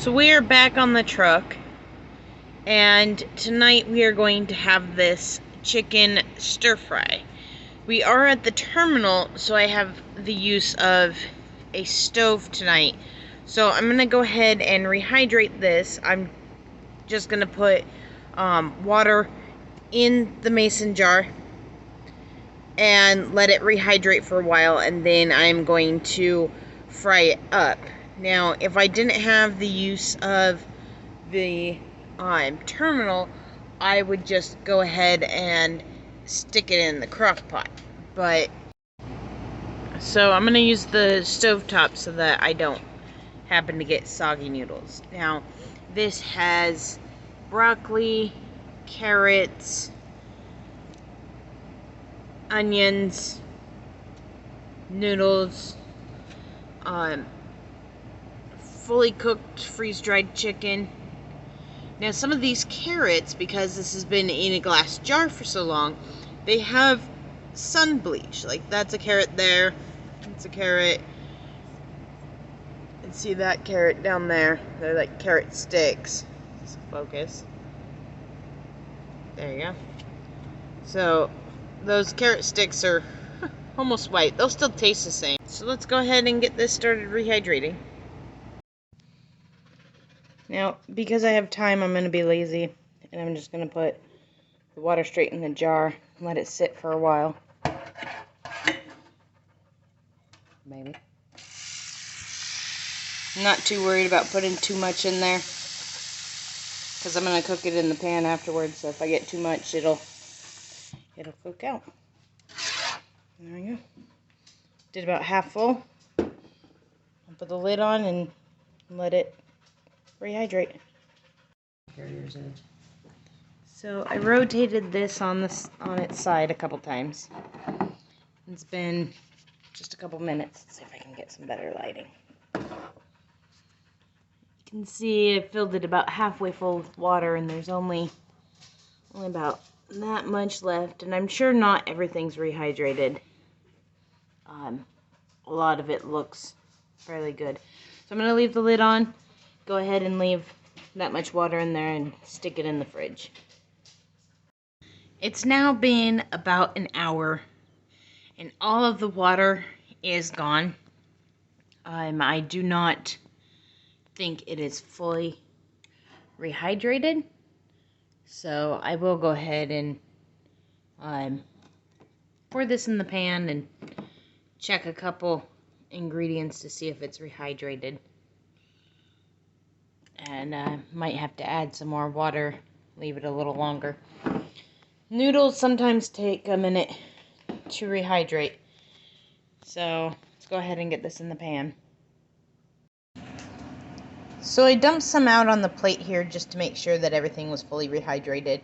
So we are back on the truck, and tonight we are going to have this chicken stir fry. We are at the terminal, so I have the use of a stove tonight. So I'm going to go ahead and rehydrate this. I'm just going to put water in the mason jar and let it rehydrate for a while, and then I'm going to fry it up. Now, if I didn't have the use of the terminal, I would just go ahead and stick it in the crock pot. So I'm going to use the stovetop so that I don't happen to get soggy noodles. Now, this has broccoli, carrots, onions, noodles, fully cooked freeze-dried chicken. Now, some of these carrots, because this has been in a glass jar for so long, they have sun bleach. Like, that's a carrot there. It's a carrot. And see that carrot down there? They're like carrot sticks. Just focus. There you go. So, those carrot sticks are almost white. They'll still taste the same. So let's go ahead and get this started rehydrating. Now, because I have time, I'm going to be lazy, and I'm just going to put the water straight in the jar and let it sit for a while. Maybe. I'm not too worried about putting too much in there, because I'm going to cook it in the pan afterwards, so if I get too much, it'll cook out. There we go. Did about half full. I'll put the lid on and let it rehydrate. So I rotated this on its side a couple times. It's been just a couple minutes. Let's see if I can get some better lighting. You can see I filled it about halfway full with water, and there's only about that much left, and I'm sure not everything's rehydrated. A lot of it looks fairly good. So I'm going to leave the lid on, go ahead and leave that much water in there and stick it in the fridge. It's now been about an hour, and all of the water is gone. I do not think it is fully rehydrated, so I will go ahead and pour this in the pan and check a couple ingredients to see if it's rehydrated. And might have to add some more water, leave it a little longer. Noodles sometimes take a minute to rehydrate, so let's go ahead and get this in the pan. So I dumped some out on the plate here just to make sure that everything was fully rehydrated.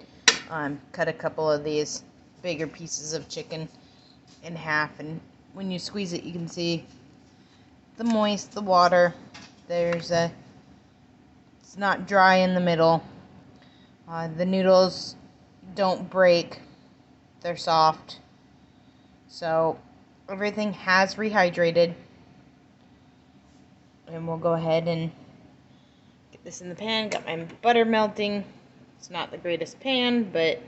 Cut a couple of these bigger pieces of chicken in half, and when you squeeze it, you can see the water. It's not dry in the middle. The noodles don't break. They're soft. So everything has rehydrated. And we'll go ahead and get this in the pan. Got my butter melting. It's not the greatest pan, but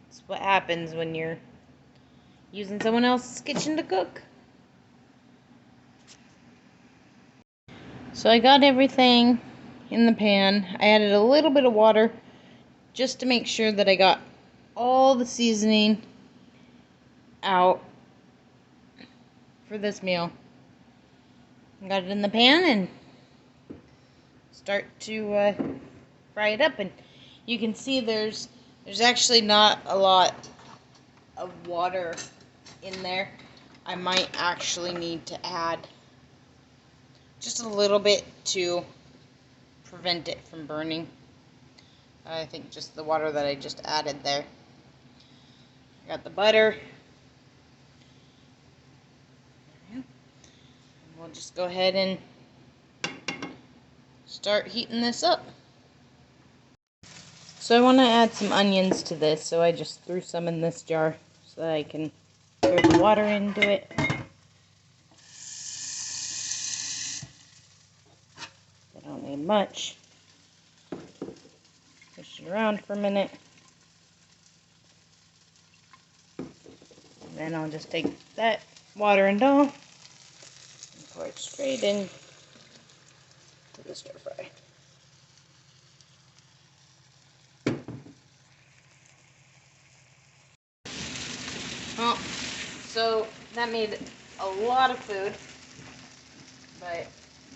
it's what happens when you're using someone else's kitchen to cook. So I got everything in the pan. I added a little bit of water just to make sure that I got all the seasoning out for this meal. Got it in the pan and start to fry it up, and you can see there's actually not a lot of water in there. I might actually need to add just a little bit to prevent it from burning. I think just the water that I just added there. Got the butter. And we'll just go ahead and start heating this up. So I want to add some onions to this, so I just threw some in this jar so that I can throw the water into it. I don't need much. Push it around for a minute. And then I'll just take that water and dough and pour it straight in to the stir fry. Well, so that made a lot of food, but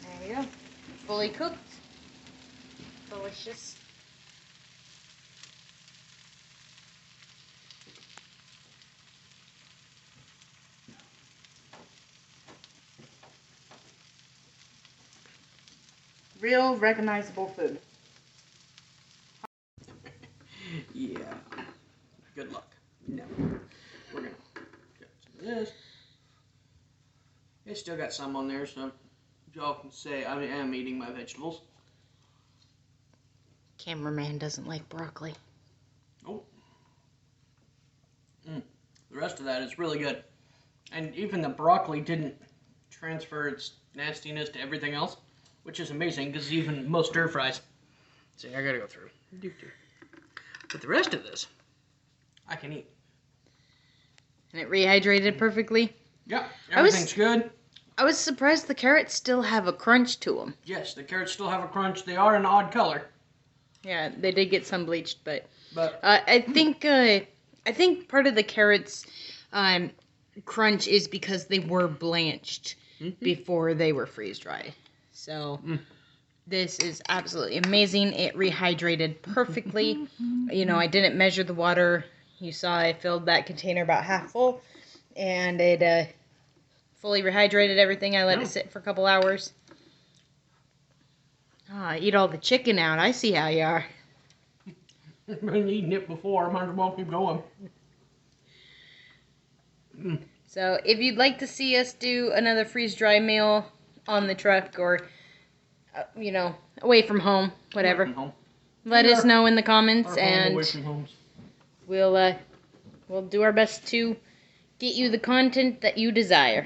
there we go, fully cooked, delicious. Real recognizable food. Yeah. Good luck. No. We're gonna get some of this. It's still got some on there, so y'all can say I am eating my vegetables. Cameraman doesn't like broccoli. Oh. The rest of that is really good. And even the broccoli didn't transfer its nastiness to everything else, which is amazing because even most stir fries. See, I gotta go through. But the rest of this, I can eat. And it rehydrated perfectly? Yeah, everything's good. I was surprised the carrots still have a crunch to them. Yes, the carrots still have a crunch. They are an odd color. Yeah, they did get some bleached, but I think part of the carrots crunch is because they were blanched before they were freeze dried. So this is absolutely amazing. It rehydrated perfectly. You know, I didn't measure the water. You saw I filled that container about half full, and it fully rehydrated everything. I let it sit for a couple hours. Eat all the chicken out. I see how you are. I've been eating it before. I might as well keep going. So if you'd like to see us do another freeze-dry meal on the truck or, you know, away from home, whatever, Away from home. let us know in the comments, and away from homes. we'll do our best to get you the content that you desire.